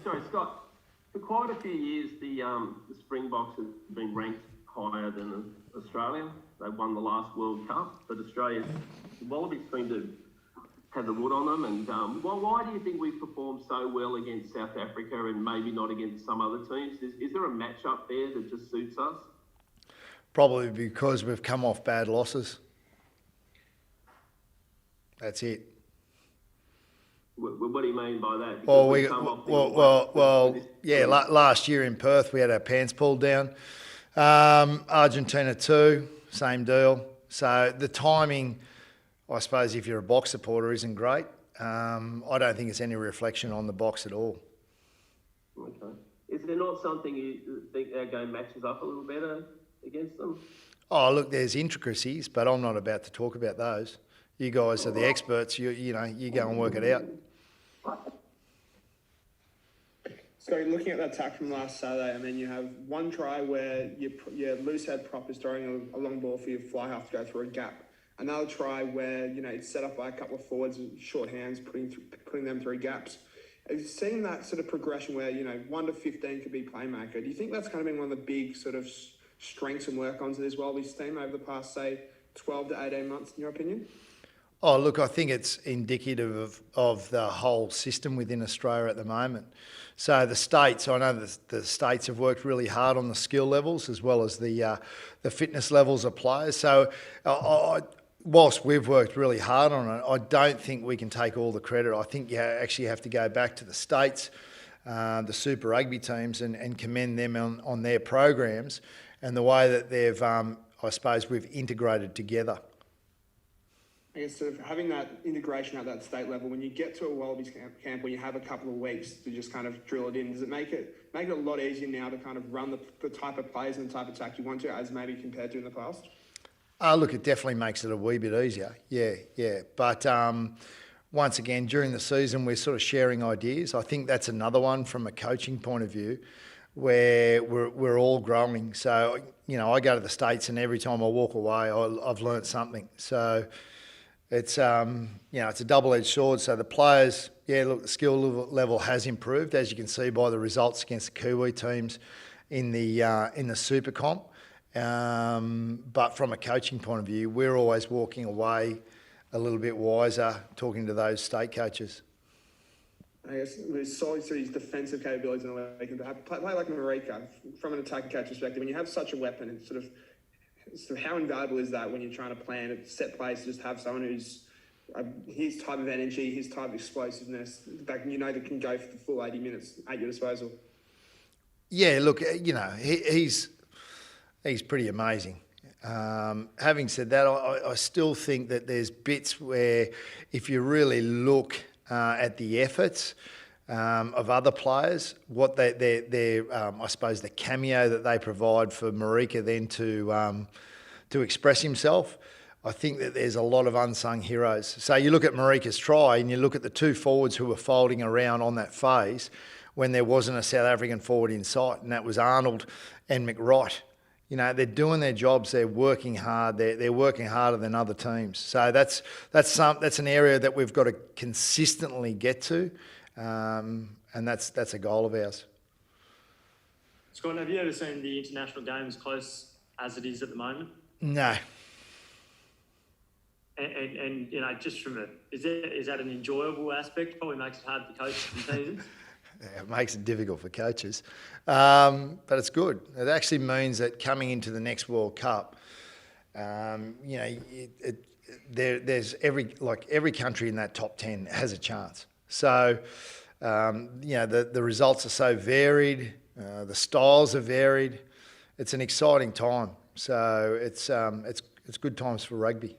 Sorry, Scott. For quite a few years, the Springboks have been ranked higher than Australia. They won the last World Cup, but the Wallabies seem to have the wood on them. And why do you think we've performed so well against South Africa and maybe not against some other teams? Is there a match-up there that just suits us? Probably because we've come off bad losses. That's it. What do you mean by that? Last year in Perth we had our pants pulled down. Argentina too, same deal. So the timing, I suppose, if you're a Box supporter, isn't great. I don't think it's any reflection on the Box at all. Okay. Is there not something you think our game matches up a little better against them? Oh, look, there's intricacies, but I'm not about to talk about those. You guys are the experts. You go and work it out. So looking at that attack from last Saturday, I mean, you have one try where your loose head prop is throwing a long ball for your fly half to go through a gap. Another try where, it's set up by a couple of forwards with short hands, putting them through gaps. Have you seen that sort of progression where, 1 to 15 could be playmaker? Do you think that's kind of been one of the big sort of strengths and work-ons of this Wallabies team over the past, say, 12 to 18 months, in your opinion? Oh, look, I think it's indicative of the whole system within Australia at the moment. So the States, I know the States have worked really hard on the skill levels as well as the fitness levels of players. So whilst we've worked really hard on it, I don't think we can take all the credit. I think you actually have to go back to the States, the Super Rugby teams, and commend them on their programs and the way that they've, I suppose, we've integrated together. I guess sort of having that integration at that state level, when you get to a Wallabies camp where you have a couple of weeks to just kind of drill it in, does it make it a lot easier now to kind of run the type of plays and the type of attack you want to, as maybe compared to in the past? Look, it definitely makes it a wee bit easier. Yeah. But once again, during the season, we're sort of sharing ideas. I think that's another one from a coaching point of view where we're all growing. So, I go to the States and every time I walk away, I've learnt something. So it's, it's a double-edged sword. So the players, the skill level has improved, as you can see by the results against the Kiwi teams in the Super Comp. But from a coaching point of view, we're always walking away a little bit wiser talking to those state coaches. I guess with solid through his defensive capabilities and all that, they can play like Marika from an attack and catch perspective. When you have such a weapon, it's sort of how invaluable is that when you're trying to plan a set plays to just have someone who's his type of energy, his type of explosiveness, that that can go for the full 80 minutes at your disposal? Yeah, look, he's pretty amazing. Having said that, I still think that there's bits where if you really look at the efforts of other players, what their I suppose the cameo that they provide for Marika then to express himself, I think that there's a lot of unsung heroes. So you look at Marika's try and you look at the two forwards who were folding around on that phase when there wasn't a South African forward in sight, and that was Arnold and McWright. They're doing their jobs. They're working hard. They're working harder than other teams. So that's an area that we've got to consistently get to, and that's a goal of ours. Scott, have you ever seen the international game as close as it is at the moment? No. And just from is that an enjoyable aspect? Probably makes it hard for coaches and teams. Yeah, it makes it difficult for coaches, but it's good. It actually means that coming into the next World Cup, there's every country in that top 10 has a chance. So, the results are so varied, the styles are varied. It's an exciting time. So it's good times for rugby.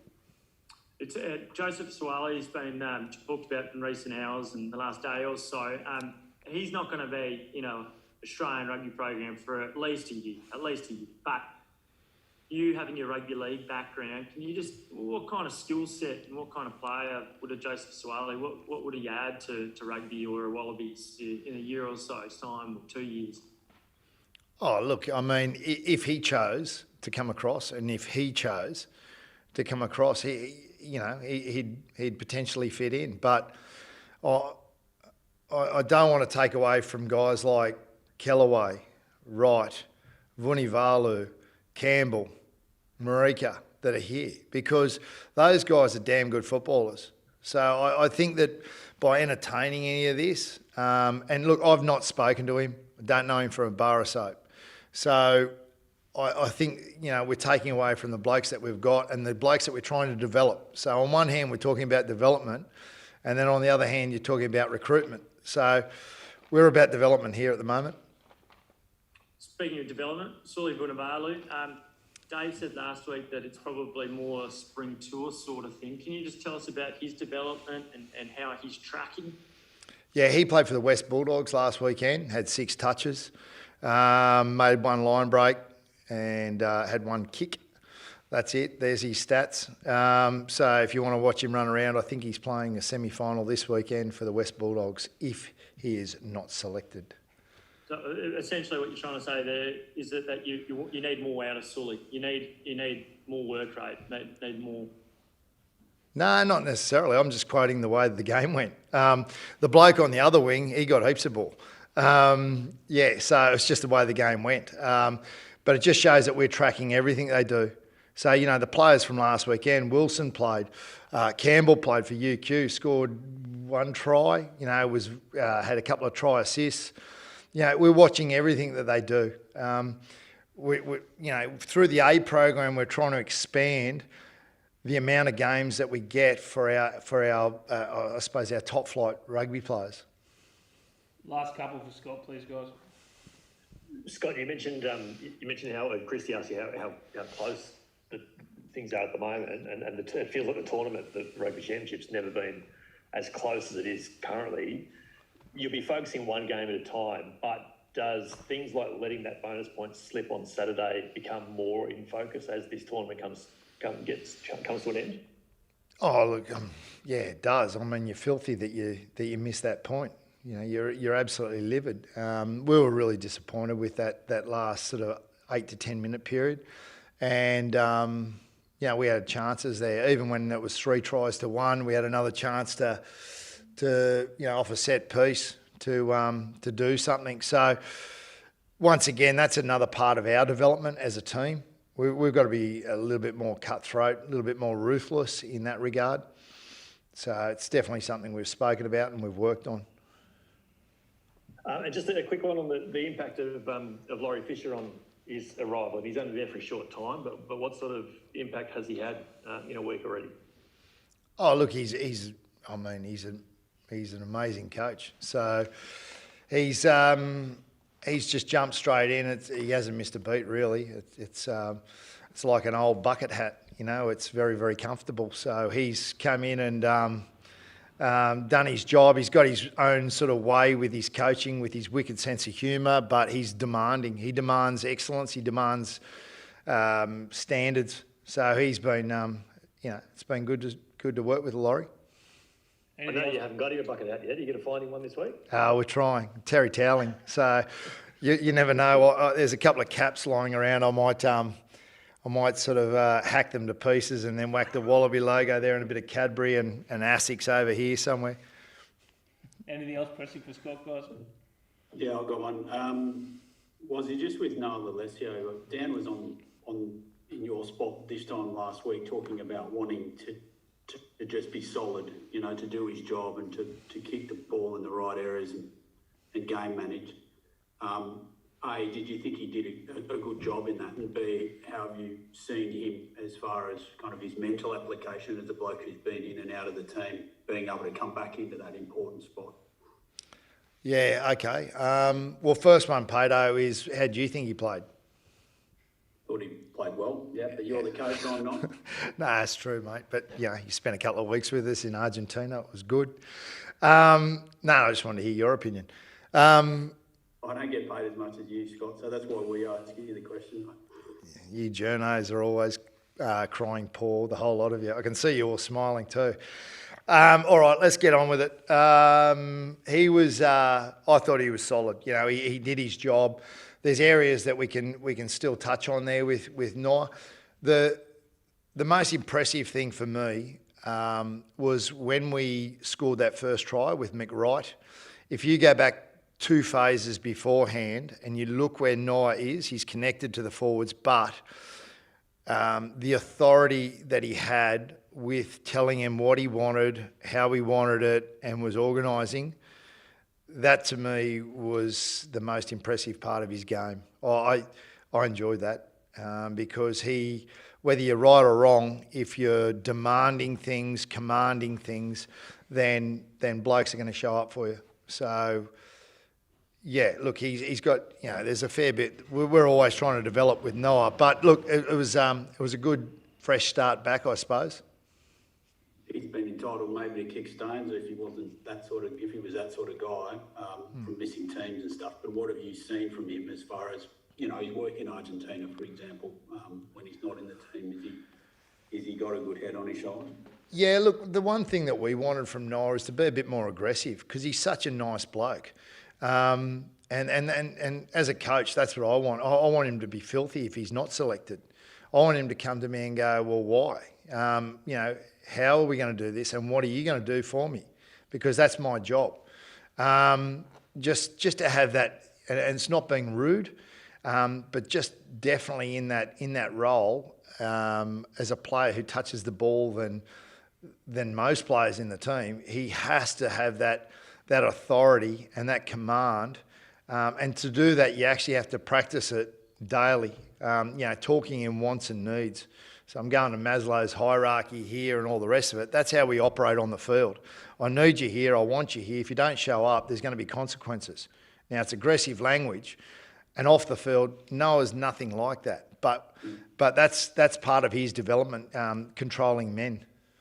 It's Joseph Suwali's been talked about in recent hours and the last day or so. He's not going to be, Australian rugby program for at least a year. But you having your rugby league background, can you what kind of skill set and what kind of player would a Joseph Suwali, what would he add to rugby or a Wallabies in a year or so's time or 2 years? Oh, look, I mean, if he chose to come across and if he chose to come across, he'd potentially fit in. But I don't want to take away from guys like Kellaway, Wright, Vunivalu, Campbell, Marika that are here, because those guys are damn good footballers. So I think that by entertaining any of this, and look, I've not spoken to him. I don't know him from a bar of soap. So I think, we're taking away from the blokes that we've got and the blokes that we're trying to develop. So on one hand, we're talking about development, and then on the other hand, you're talking about recruitment. So we're about development here at the moment. Speaking of development, Sully Vunivalu, Dave said last week that it's probably more a spring tour sort of thing. Can you just tell us about his development and how he's tracking? Yeah, he played for the West Bulldogs last weekend, had 6 touches, made 1 line break and had 1 kick. That's it. There's his stats. So if you want to watch him run around, I think he's playing a semi-final this weekend for the West Bulldogs if he is not selected. So essentially what you're trying to say there is that you need more out of Sully. You need more work rate, need more... No, not necessarily. I'm just quoting the way the game went. The bloke on the other wing, he got heaps of ball. So it's just the way the game went. But it just shows that we're tracking everything they do. So, the players from last weekend, Wilson played, Campbell played for UQ, scored 1 try, had a couple of try assists. We're watching everything that they do. Through the A program, we're trying to expand the amount of games that we get for our I suppose, our top flight rugby players. Last couple for Scott, please, guys. Scott, you mentioned how Christy asked you how close the things are at the moment, and it feels like the tournament, the rugby championship's never been as close as it is currently. You'll be focusing one game at a time, but does things like letting that bonus point slip on Saturday become more in focus as this tournament comes to an end? Oh, look, yeah, it does. I mean, you're filthy that you missed that point. You're absolutely livid. We were really disappointed with that last sort of 8 to 10 minute period, and we had chances there. Even when it was 3 tries to 1, we had another chance to off a set piece to do something. So once again, that's another part of our development as a team. We've got to be a little bit more cutthroat, a little bit more ruthless in that regard. So it's definitely something we've spoken about and we've worked on. And just a quick one on the impact of Laurie Fisher on his arrival. And he's only there for a short time, but what sort of impact has he had in a week already? Oh, look, he's an amazing coach. So he's just jumped straight in. He hasn't missed a beat really. It's like an old bucket hat. It's very, very comfortable. So he's come in and done his job. He's got his own sort of way with his coaching, with his wicked sense of humour, but he's demanding. He demands excellence. He demands standards. So he's been, it's been good to work with Laurie. I know you haven't got him a bucket hat yet. Are you going to find him one this week? We're trying. Terry toweling. So you never know. There's a couple of caps lying around. I might sort of hack them to pieces and then whack the Wallaby logo there and a bit of Cadbury and ASICs over here somewhere. Anything else pressing for Scott, guys? Yeah, I've got one. Was he just with Noah Alessio? Dan was on in your spot this time last week talking about wanting to just be solid, to do his job and to kick the ball in the right areas and game manage. A, did you think he did a good job in that? And B, how have you seen him as far as kind of his mental application as a bloke who's been in and out of the team, being able to come back into that important spot? Yeah, okay. Well, first one, Pato, is how do you think he played? Thought he played well, yeah, but you're the coach, I'm not. No, that's true, mate. But, you spent a couple of weeks with us in Argentina. It was good. I just wanted to hear your opinion. I don't get paid as much as you, Scott, so that's why we ask you the question. You journos are always crying poor, the whole lot of you. I can see you all smiling too. All right, let's get on with it. I thought he was solid. He did his job. There's areas that we can still touch on there with Noah. The most impressive thing for me was when we scored that first try with McWright if you go back 2 phases beforehand and you look where Noah is, he's connected to the forwards, but the authority that he had with telling him what he wanted, how he wanted it, and was organising, that to me was the most impressive part of his game. I enjoyed that because he, whether you're right or wrong, if you're demanding things, commanding things, then blokes are going to show up for you. So, yeah, look, he's got, there's a fair bit. We're always trying to develop with Noah, but look, it was a good fresh start back, I suppose. He's been entitled maybe to kick stones if he was that sort of guy from missing teams and stuff. But what have you seen from him as far as his work in Argentina, for example, when he's not in the team? Is he got a good head on his shoulders? Yeah, look, the one thing that we wanted from Noah is to be a bit more aggressive because he's such a nice bloke. And as a coach, that's what I want. I want him to be filthy if he's not selected. I want him to come to me and go, well, why? How are we going to do this and what are you going to do for me? Because that's my job. Just to have that, and it's not being rude, but just definitely in that role as a player who touches the ball than most players in the team, he has to have that authority and that command. And to do that, you actually have to practice it daily, talking in wants and needs. So I'm going to Maslow's hierarchy here and all the rest of it. That's how we operate on the field. I need you here. I want you here. If you don't show up, there's going to be consequences. Now, it's aggressive language. And off the field, Noah's nothing like that. But that's part of his development, controlling men.